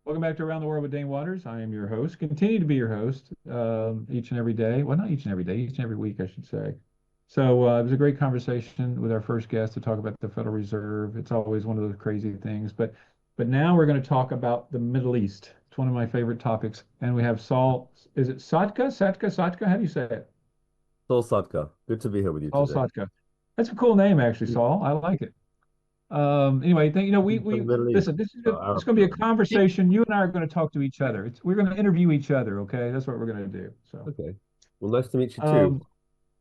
Welcome back to Around the World with Dane Waters. I am your host, continue to be your host each and every day. Well, not each and every day, each and every week, I should say. So it was a great conversation with our first guest to talk about the Federal Reserve. It's always one of those crazy things, but now we're going to talk about the Middle East. It's one of my favorite topics, and we have Saul. Is it Sadka? Sadka? Sadka? How do you say it? Saul Sadka, good to be here with you Saul today. Sadka. That's a cool name, actually, Saul. I like it. Anyway, From the we Middle East, listen. It's Arab going to be a Middle East. conversation. You and I are going to talk to each other. We're going to interview each other. Okay, that's what we're going to do. Okay. Well, nice to meet you too. Um,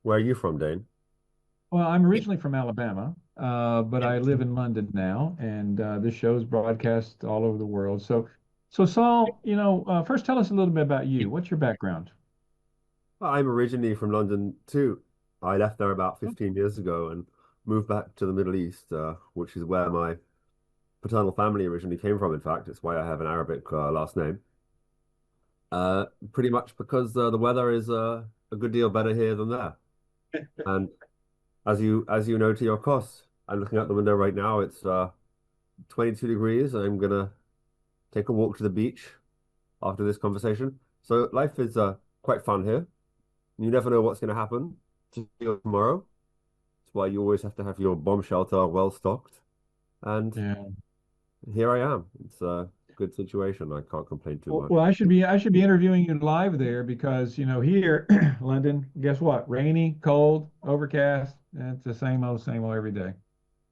Where are you from, Dane? well, I'm originally from Alabama, but I live in London now, and this show is broadcast all over the world. So Saul, first tell us a little bit about you. What's your background? I'm originally from London too. I left there about 15 years ago and moved back to the Middle East, which is where my paternal family originally came from. In fact, it's why I have an Arabic last name. Pretty much because the weather is a good deal better here than there. And as you know to your cost, I'm looking out the window right now. It's 22 degrees. I'm gonna take a walk to the beach after this conversation. So life is quite fun here. You never know what's going to happen to you tomorrow. That's why you always have to have your bomb shelter well stocked. And Yeah. here I am. It's a good situation. I can't complain too much. Well, I should be interviewing you live there because here, London, guess what? Rainy, cold, overcast. It's the same old every day.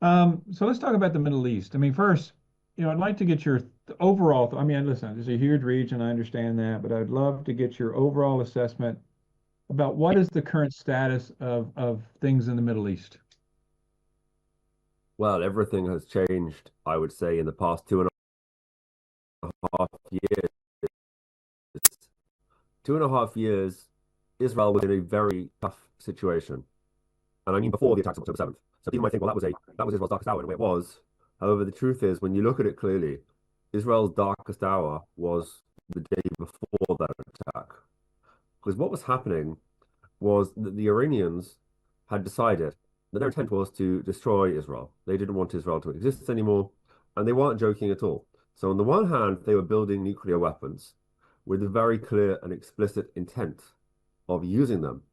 So let's talk about the Middle East. I mean, first, I'd like to get your overall. I mean, listen, it's a huge region. I understand that, but I'd love to get your overall assessment about what is the current status of things in the Middle East. Well, everything has changed, I would say, in the past 2.5 years. 2.5 years, Israel was in a very tough situation. And I mean before the attacks of October 7th. So people might think, well, that was Israel's darkest hour, and it was. However, the truth is, when you look at it clearly, Israel's darkest hour was the day before that attack. Because what was happening was that the Iranians had decided that their intent was to destroy Israel. They didn't want Israel to exist anymore, and they weren't joking at all. So on the one hand, they were building nuclear weapons with a very clear and explicit intent of using them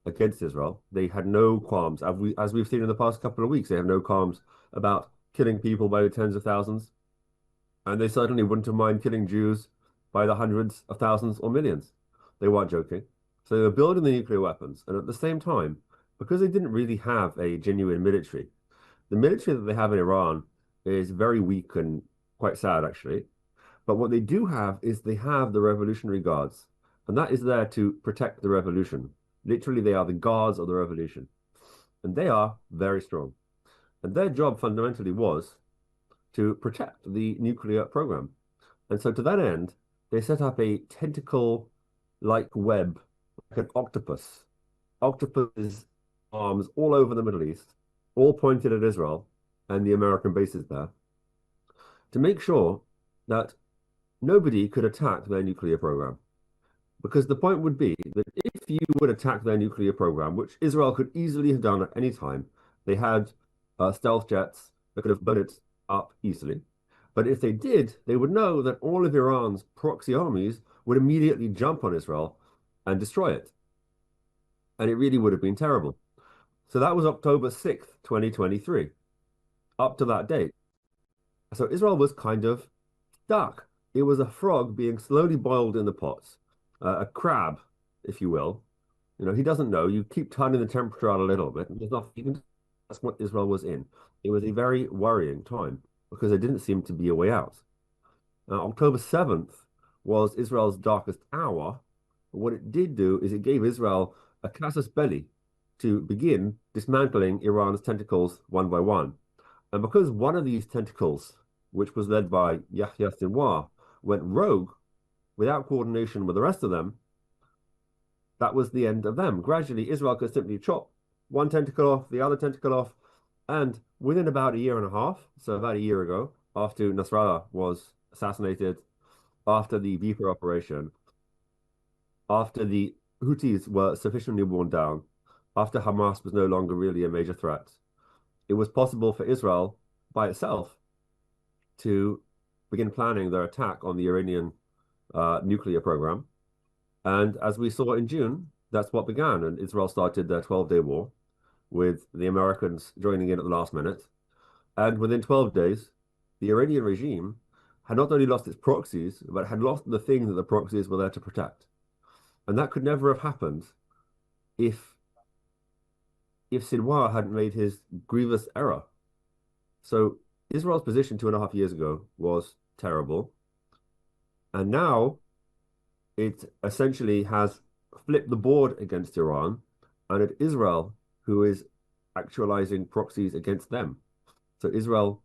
against Israel. They had no qualms, as we've seen in the past couple of weeks. They have no qualms about killing people by the tens of thousands, and they certainly wouldn't have minded killing Jews by the hundreds of thousands or millions. They weren't joking. So they were building the nuclear weapons, and at the same time, because they didn't really have a genuine military, the military that they have in Iran is very weak and quite sad, actually. But what they do have is they have the Revolutionary Guards, and that is there to protect the revolution. Literally, they are the guards of the revolution, and they are very strong. And their job fundamentally was to protect the nuclear program. And so, to that end, they set up a tentacle-like web, like an octopus. Octopus arms all over the Middle East, all pointed at Israel and the American bases there, to make sure that nobody could attack their nuclear program. Because the point would be that if you would attack their nuclear program, which Israel could easily have done at any time, they had stealth jets that could have blown it up easily. But if they did, they would know that all of Iran's proxy armies would immediately jump on Israel and destroy it. And it really would have been terrible. So that was October 6th, 2023, up to that date. So Israel was kind of stuck. It was a frog being slowly boiled in the pots, a crab, if you will. He doesn't know. You keep turning the temperature out a little bit. There's not even that's what Israel was in. It was a very worrying time because there didn't seem to be a way out. Now, October 7th was Israel's darkest hour. But what it did do is it gave Israel a casus belli to begin dismantling Iran's tentacles one by one. And because one of these tentacles, which was led by Yahya Sinwar, went rogue without coordination with the rest of them, that was the end of them. Gradually, Israel could simply chop one tentacle off, the other tentacle off, and within about a year and a half, so about a year ago, after Nasrallah was assassinated, after the Beeper operation, after the Houthis were sufficiently worn down, after Hamas was no longer really a major threat, it was possible for Israel by itself to begin planning their attack on the Iranian nuclear program. And as we saw in June, that's what began. And Israel started their 12-day war with the Americans joining in at the last minute. And within 12 days, the Iranian regime had not only lost its proxies, but had lost the thing that the proxies were there to protect. And that could never have happened if Sinwar hadn't made his grievous error. So Israel's position 2.5 years ago was terrible. And now it essentially has flipped the board against Iran, and it's Israel who is actualizing proxies against them. So Israel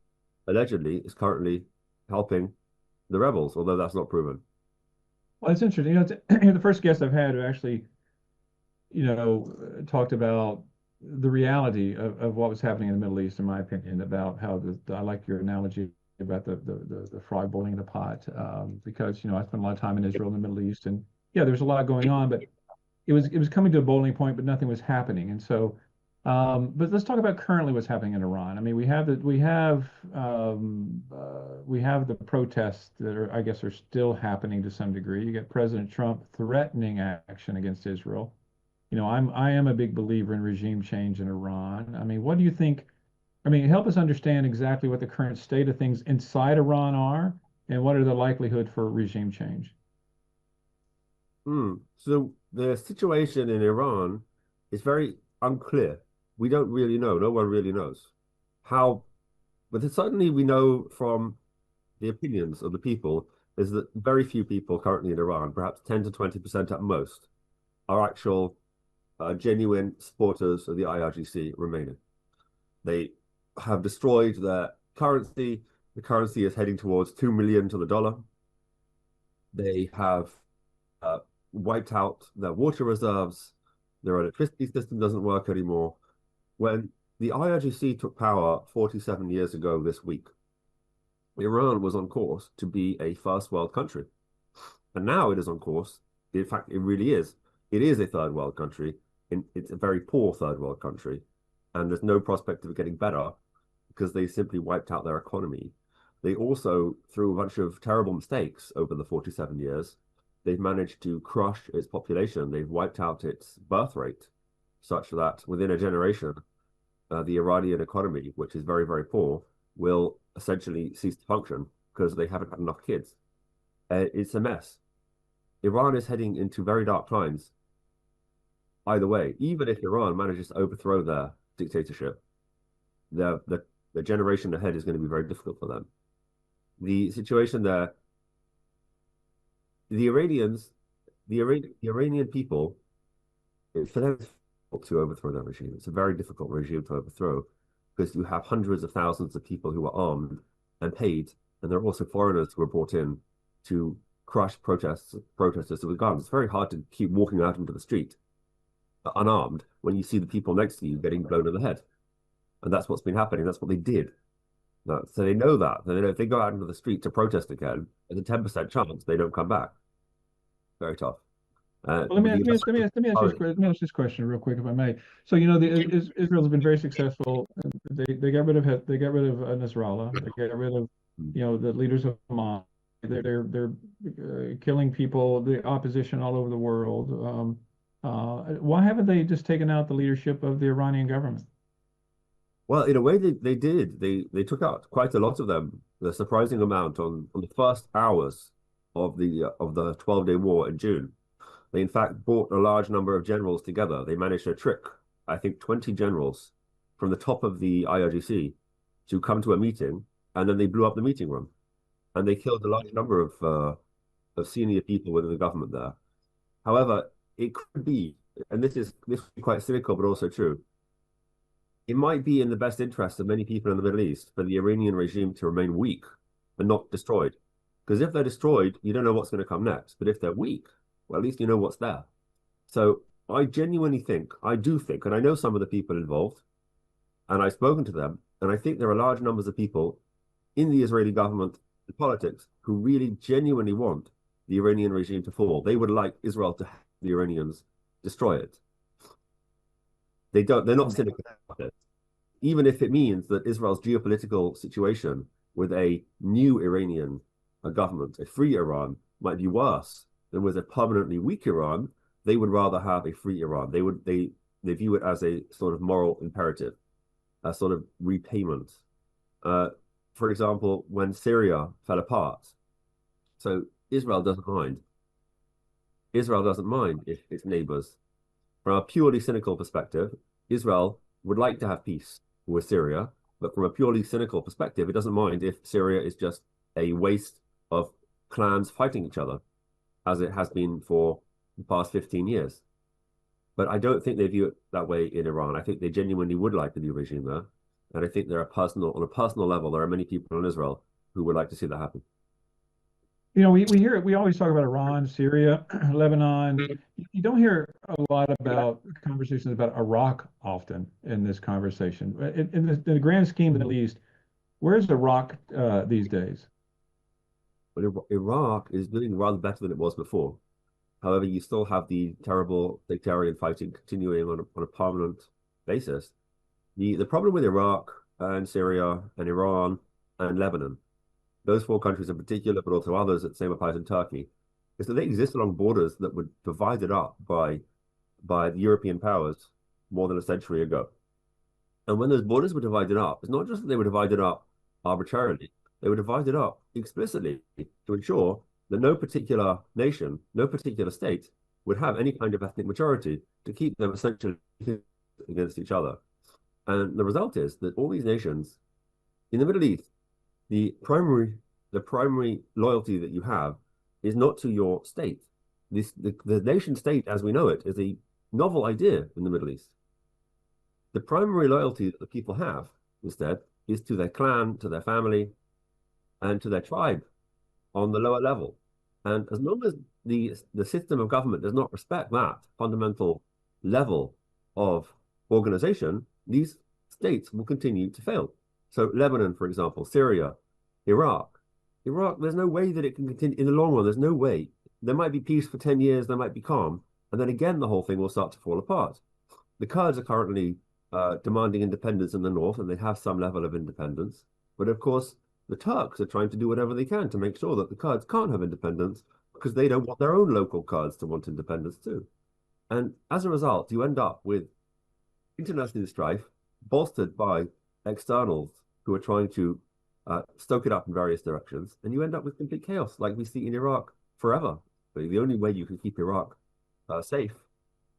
allegedly is currently helping the rebels, although that's not proven. Well, it's interesting. You're the first guest I've had who actually, talked about the reality of what was happening in the Middle East, in my opinion, about how I like your analogy about the frog boiling the pot, because I spent a lot of time in Israel and the Middle East, and yeah, there's a lot going on, but it was coming to a boiling point, but nothing was happening, and so. But let's talk about currently what's happening in Iran. I mean, we have the protests that I guess, are still happening to some degree. You get President Trump threatening action against Israel. I am a big believer in regime change in Iran. I mean, what do you think? I mean, help us understand exactly what the current state of things inside Iran are, and what are the likelihood for regime change. So the situation in Iran is very unclear. We don't really know. No one really knows how, but certainly we know from the opinions of the people is that very few people currently in Iran, perhaps 10 to 20% at most, are actual genuine supporters of the IRGC remaining. They have destroyed their currency. The currency is heading towards 2 million to the dollar. They have wiped out their water reserves. Their electricity system doesn't work anymore. When the IRGC took power 47 years ago this week, Iran was on course to be a first world country. And now it is on course. In fact, it really is. It is a third world country. It's a very poor third world country. And there's no prospect of it getting better because they simply wiped out their economy. They also, through a bunch of terrible mistakes over the 47 years, they've managed to crush its population. They've wiped out its birth rate such that within a generation, the Iranian economy, which is very, very poor, will essentially cease to function because they haven't had enough kids. It's a mess. Iran is heading into very dark times. Either way, even if Iran manages to overthrow their dictatorship, the generation ahead is going to be very difficult for them. The situation there, the Iranians, the Iranian people, for them to overthrow that regime. It's a very difficult regime to overthrow because you have hundreds of thousands of people who are armed and paid, and there are also foreigners who are brought in to crush protesters with guns. It's very hard to keep walking out into the street unarmed when you see the people next to you getting blown in the head. And that's what's been happening. That's what they did. So they know that. They know if they go out into the street to protest again, there's a 10% chance they don't come back. Very tough. Well, let me ask this question real quick, if I may. So, Israel's been very successful. They got rid of Nasrallah. They got rid of, the leaders of Hamas. They're killing people, the opposition all over the world. Why haven't they just taken out the leadership of the Iranian government? Well, in a way, they did. They took out quite a lot of them, the surprising amount on the first hours of the 12-day war in June. They in fact brought a large number of generals together. They managed a trick, I think 20 generals from the top of the IRGC to come to a meeting, and then they blew up the meeting room, and they killed a large number of senior people within the government there. However, it could be, and this is quite cynical but also true. It might be in the best interest of many people in the Middle East for the Iranian regime to remain weak and not destroyed. Because if they're destroyed, you don't know what's going to come next. But if they're weak, well, at least you know what's there. So I genuinely think, and I know some of the people involved, and I've spoken to them, and I think there are large numbers of people in the Israeli government and politics who really genuinely want the Iranian regime to fall. They would like Israel to have the Iranians destroy it. They're not cynical about it. Even if it means that Israel's geopolitical situation with a new Iranian a government, a free Iran, might be worse than with a permanently weak Iran. They would rather have a free Iran. They view it as a sort of moral imperative, a sort of repayment. Uh, for example, when Syria fell apart, so Israel doesn't mind. Israel doesn't mind if its neighbors, from a purely cynical perspective, Israel would like to have peace with Syria, but from a purely cynical perspective, it doesn't mind if Syria is just a waste of clans fighting each other, as it has been for the past 15 years. But I don't think they view it that way in Iran. I think they genuinely would like the new regime there. And I think on a personal level, there are many people in Israel who would like to see that happen. We hear we always talk about Iran, Syria, Lebanon. You don't hear a lot about conversations about Iraq often in this conversation. In the grand scheme of the Middle East, where's Iraq these days? But Iraq is doing rather better than it was before. However, you still have the terrible sectarian fighting continuing on a permanent basis. The problem with Iraq and Syria and Iran and Lebanon, those four countries in particular, but also others, the same applies in Turkey, is that they exist along borders that were divided up by the European powers more than a century ago. And when those borders were divided up, it's not just that they were divided up arbitrarily, they were divided up explicitly to ensure that no particular nation, no particular state would have any kind of ethnic majority to keep them essentially against each other. And the result is that all these nations in the Middle East, the primary loyalty that you have is not to your state. The nation state as we know it is a novel idea in the Middle East. The primary loyalty that the people have instead is to their clan, to their family, and to their tribe on the lower level. And as long as the system of government does not respect that fundamental level of organization, these states will continue to fail. So Lebanon, for example, Syria, Iraq, there's no way that it can continue in the long run. There's no way. There might be peace for 10 years, there might be calm, and then again the whole thing will start to fall apart. The Kurds are currently demanding independence in the north, and they have some level of independence. But of course, the Turks are trying to do whatever they can to make sure that the Kurds can't have independence because they don't want their own local Kurds to want independence too. And as a result, you end up with international strife bolstered by externals who are trying to stoke it up in various directions, and you end up with complete chaos like we see in Iraq forever. But the only way you can keep Iraq safe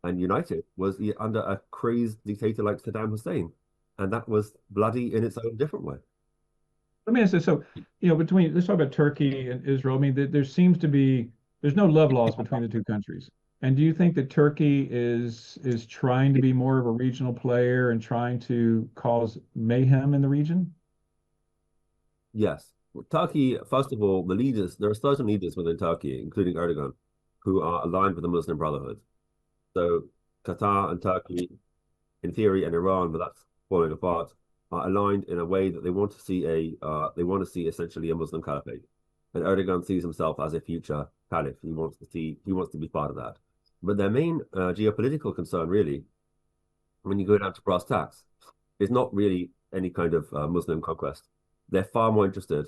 and united was under a crazed dictator like Saddam Hussein, and that was bloody in its own different way. Let me ask this. So, let's talk about Turkey and Israel. I mean, there's no love lost between the two countries. And do you think that Turkey is trying to be more of a regional player and trying to cause mayhem in the region? Yes. Well, Turkey, first of all, there are certain leaders within Turkey, including Erdogan, who are aligned with the Muslim Brotherhood. So Qatar and Turkey, in theory, and Iran, but that's falling apart, are aligned in a way that they want to see essentially a Muslim caliphate. And Erdogan sees himself as a future caliph. He wants to be part of that. But their main geopolitical concern, really, when you go down to brass tacks, is not really any kind of Muslim conquest. They're far more interested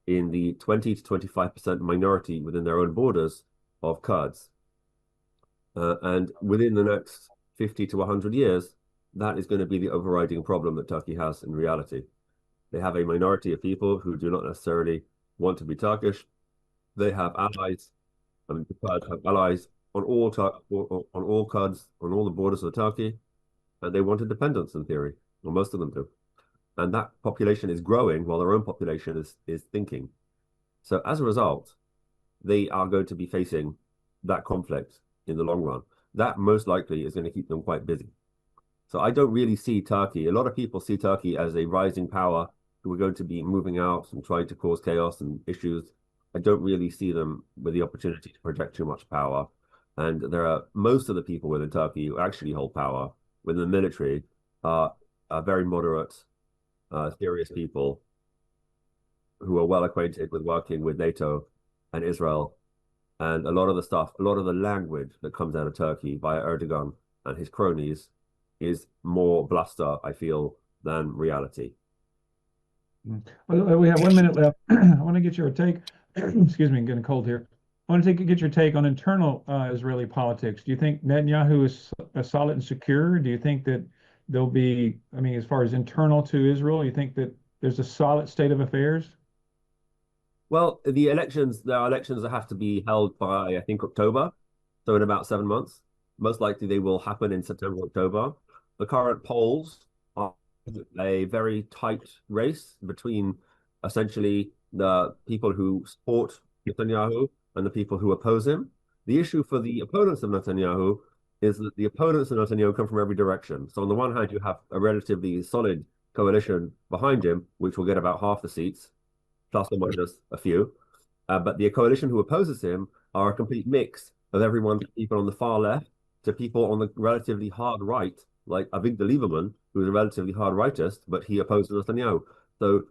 in the 20 to 25% minority within their own borders of Kurds. And within the next 50 to 100 years, that is going to be the overriding problem that Turkey has in reality. They have a minority of people who do not necessarily want to be Turkish. They have allies. I mean, the Kurds have allies on all Kurds, on all the borders of Turkey, and they want independence in theory, or most of them do. And that population is growing while their own population is thinking. So as a result, they are going to be facing that conflict in the long run. That most likely is going to keep them quite busy. So I don't really see Turkey. A lot of people see Turkey as a rising power who are going to be moving out and trying to cause chaos and issues. I don't really see them with the opportunity to project too much power. And most of the people within Turkey who actually hold power within the military are very moderate, serious people who are well acquainted with working with NATO and Israel. And a lot of the language that comes out of Turkey via Erdogan and his cronies is more bluster, I feel, than reality. Well, we have 1 minute left. I want to get your take excuse me, I'm getting cold here. I want to get your take on internal Israeli politics. Do you think Netanyahu is solid and secure? Do you think that there'll be, I mean, as far as internal to Israel, you think that there's a solid state of affairs? Well, there are elections that have to be held by, I think, October. So in about 7 months. Most likely they will happen in September, October. The current polls are a very tight race between essentially the people who support Netanyahu and the people who oppose him. The issue for the opponents of Netanyahu is that the opponents of Netanyahu come from every direction. So on the one hand, you have a relatively solid coalition behind him, which will get about half the seats, plus or minus a few. But the coalition who opposes him are a complete mix of everyone, people on the far left to people on the relatively hard right, like Avigdor Lieberman, who is a relatively hard rightist, but he opposes Netanyahu. So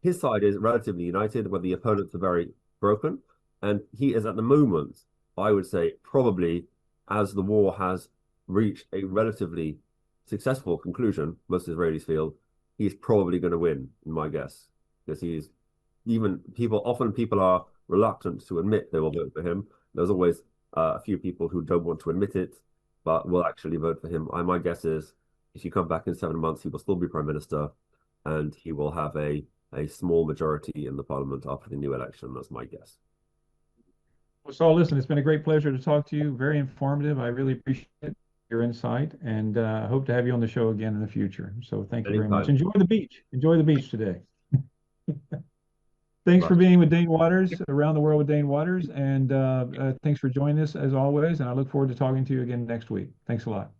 his side is relatively united, but the opponents are very broken. And he is at the moment, I would say, probably as the war has reached a relatively successful conclusion, most Israelis feel, he's probably going to win, in my guess, because he's even often people are reluctant to admit they will vote for him. There's always a few people who don't want to admit it, but will actually vote for him. My guess is if you come back in 7 months, he will still be prime minister and he will have a small majority in the parliament after the new election. That's my guess. Well, Saul, listen, it's been a great pleasure to talk to you. Very informative. I really appreciate your insight and hope to have you on the show again in the future. So thank you very much. Anytime. Enjoy the beach. Enjoy the beach today. Thanks Bye. for being with Dane Waters, Around the World with Dane Waters. And thanks for joining us as always. And I look forward to talking to you again next week. Thanks a lot.